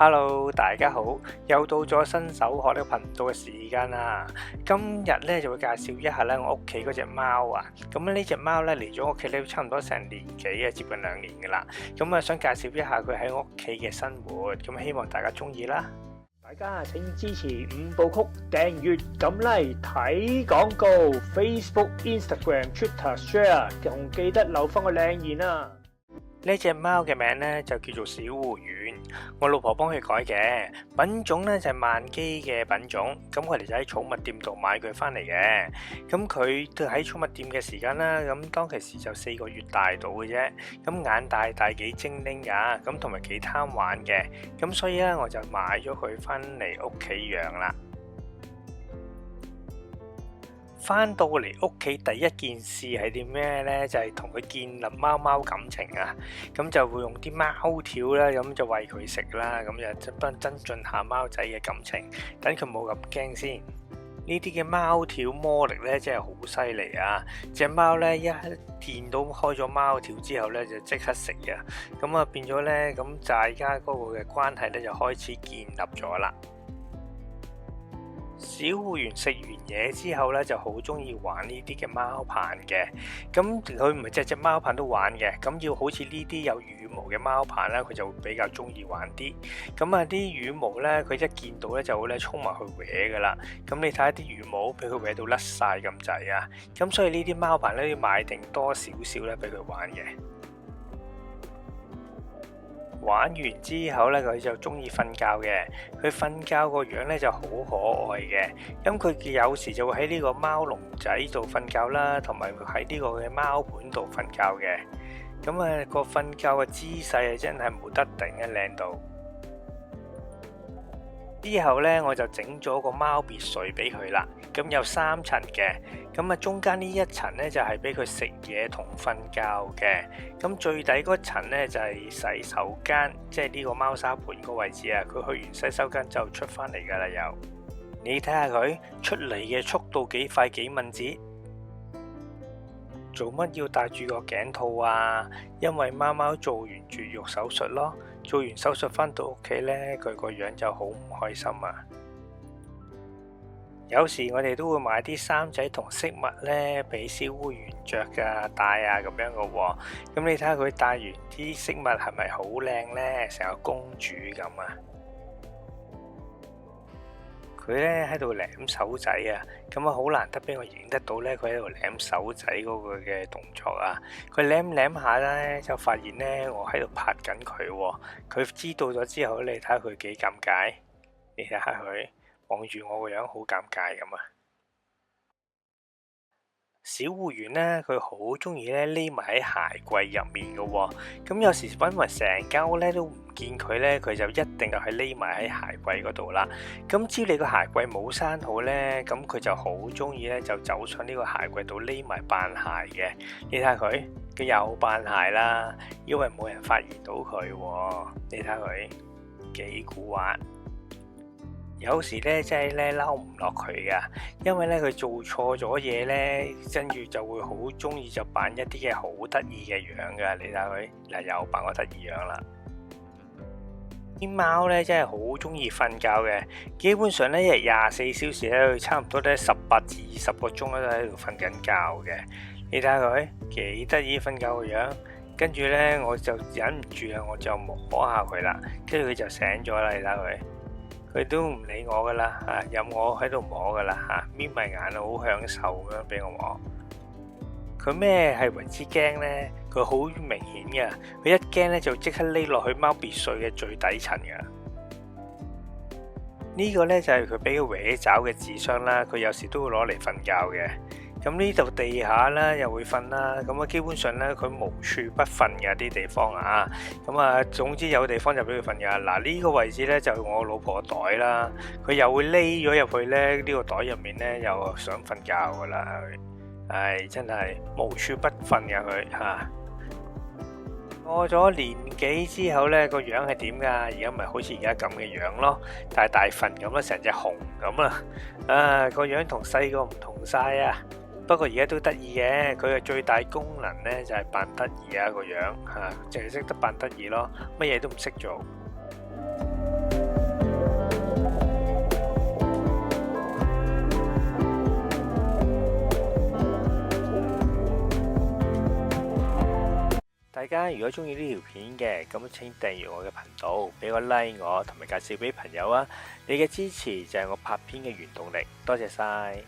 Hello，大家好，又到咗新手學呢個頻道嘅時間啦。今日咧就會介紹一下咧我屋企嗰隻貓啊。咁呢隻貓咧嚟咗屋企咧差唔多成年幾啊，接近2年噶啦。咁啊想介紹一下佢喺屋企嘅生活，咁希望大家中意啦。大家請支持5部曲訂閱、撳 like、睇廣告、Facebook、Instagram、Twitter、Share， 仲記得留翻個靚言啊！呢隻貓嘅名咧就叫做小胡貅，我老婆幫佢改嘅，品種咧就係曼基嘅品種，咁佢哋就喺寵物店度買佢翻嚟嘅，咁佢都喺寵物店嘅時間啦，咁當其時就4個月大到嘅啫，咁眼大大幾精靈噶，咁同埋幾貪玩嘅，咁所以咧我就買咗佢翻嚟屋企養啦。翻到嚟屋企第一件事係啲咩呢？就係同佢建立貓貓感情啊！咁就會用啲貓條啦，咁就餵佢食啦，咁就幫增進下貓仔嘅感情，等佢冇咁驚先。呢啲嘅貓條魔力呢，真係好犀利啊！隻貓呢，一見到開咗貓條之後呢，就即刻食啊！咁啊變咗呢，咁大家嗰個嘅關係呢，就開始建立咗啦。小胡貅食完嘢之後咧，就好中意玩呢啲嘅貓棒嘅。咁佢唔係隻貓棒都玩嘅，咁要好似呢啲有羽毛嘅貓棒咧，佢就會比較中意玩啲。咁啊，啲羽毛咧，佢一見到咧就會咧衝埋去搲噶啦。咁你睇下啲羽毛俾佢搲到甩晒咁滯啊！咁所以呢啲貓棒咧要買定多少少咧俾佢玩嘅。玩完之後咧，佢就中意瞓覺嘅。佢瞓覺個樣咧就好可愛嘅。咁佢有時就會喺呢個貓籠仔度瞓覺啦，同埋喺呢個嘅貓盤度瞓覺嘅。咁啊個瞓覺嘅姿勢啊真係冇得頂啊，靚到！之後咧我就整咗個貓別墅俾佢啦。咁有3層嘅，咁啊中間呢一層咧就係俾佢食嘢同瞓覺嘅，咁最底嗰層咧就係洗手間，即係呢個貓砂盤個位置啊。佢去完洗手間就出翻嚟噶啦又，你睇下佢出嚟嘅速度幾快幾敏捷。做乜要戴住個頸套啊？因為貓貓做完絕育手術咯，做完手術翻到屋企咧，佢個樣就好唔開心啊！有時我哋都會買啲衫仔同飾物咧，俾小胡貅着噶戴啊咁樣噶喎。咁你睇下佢戴完啲飾物係咪好靚咧？成個公主咁啊！佢咧喺度舐手仔啊，咁啊好難得俾我影得到咧，佢喺度舐手仔嗰個嘅動作啊。佢舐下咧，就發現咧我喺度拍緊佢喎。佢知道咗之後，你睇下佢幾尷尬，你睇下佢。望住我個樣好尷尬咁啊！小胡貅咧，佢好中意咧匿埋喺鞋櫃入面嘅喎。咁有時因為成間屋咧都唔見佢咧，佢就一定就係匿埋喺鞋櫃嗰度啦。咁只要你個鞋櫃冇閂好咧，咁佢就好中意咧就走上呢個鞋櫃度匿埋扮鞋嘅。你睇下佢又扮鞋啦，因為冇人發現到佢喎。你睇下佢幾蠱惑。有時咧真係咧嬲唔落佢噶，因為咧佢做錯咗嘢咧，跟住就會好中意就扮一啲嘅好得意嘅樣噶。你睇佢嗱又扮個得意樣啦。啲貓咧真係好中意瞓覺嘅，基本上咧一日24小時咧，佢差唔多咧18至20個鐘都喺度瞓緊覺嘅。你睇下佢幾得意瞓覺個樣，跟住咧我就忍唔住啦，我就摸下佢啦，跟住佢就醒咗啦。你睇佢。佢都唔理我噶啦嚇，任我喺度摸噶啦嚇，眯埋眼好享受咁樣俾我摸。佢咩係為之驚咧？佢好明顯嘅，佢一驚咧就即刻匿落去貓別墅嘅最底層噶。呢個咧就係佢俾佢搲爪嘅智商啦。佢有時都會攞嚟瞓覺嘅。咁呢度地下啦又會瞓啦，咁啊基本上咧佢無處不瞓嘅啲地方啊，咁啊總之有地方就俾佢瞓㗎。嗱呢個位置咧就我老婆個袋啦，佢又會匿咗入去咧呢個袋入面咧，又想瞓覺㗎啦，唉真係無處不瞓㗎佢嚇。過咗年幾之後咧，個樣係點㗎？而家咪好似而家咁嘅樣咯，大大份咁啦，成隻熊咁啊，個樣同細個唔同晒啊！不過而家都得意嘅，佢嘅最大功能咧就係扮得意啊個樣嚇，淨係識得扮得意咯，乜嘢都唔識做。大家如果中意呢條片嘅，咁請訂閱我嘅頻道，俾個 like 我，同埋介紹俾朋友啊！你嘅支持就係我拍片嘅原動力，多謝晒。